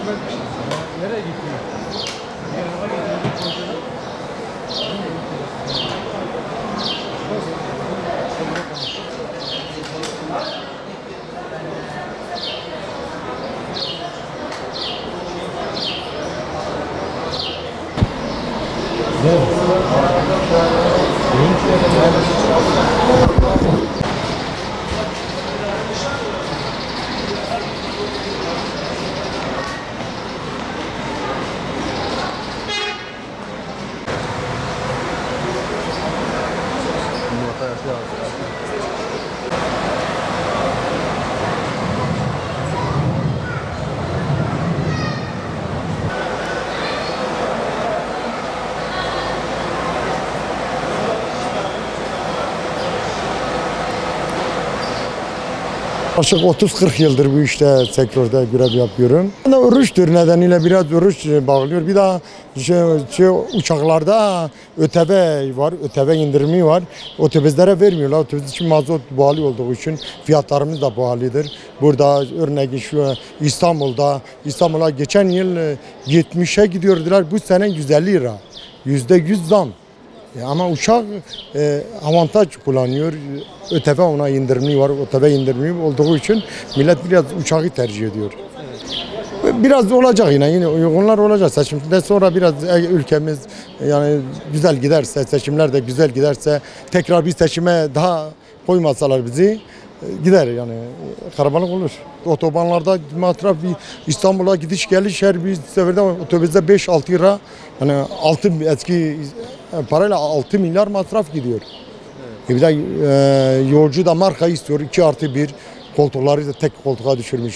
Nereye gidiyor? Yanıma getirecek. Yaklaşık 30-40 yıldır bu işte sektörde görev yapıyorum. Oruçtur nedeniyle biraz oruç bağlıyor. Bir daha uçaklarda ÖTV var, ÖTV indirimi var. Otobüslere vermiyorlar. Otobüs için mazot pahalı olduğu için fiyatlarımız da pahalıdır. Burada örneğin şu İstanbul'a geçen yıl 70'e gidiyordular. Bu sene 150 lira. %100 zam. Ama uçak avantaj kullanıyor. ÖTV ona indirimli var. ÖTV indirimli olduğu için millet biraz uçağı tercih ediyor. Biraz olacak yine uygunlar olacak. Seçimden sonra biraz ülkemiz yani güzel giderse, seçimler de güzel giderse, tekrar bir seçime daha koymasalar bizi gider yani karabalık olur. Otobanlarda masraf İstanbul'a gidiş geliş her bir seferde otobüste 5-6 lira yani eski parayla 6 milyar masraf gidiyor. Evet. Bir de yolcu da marka istiyor 2+1 koltukları da tek koltuğa düşürmüş.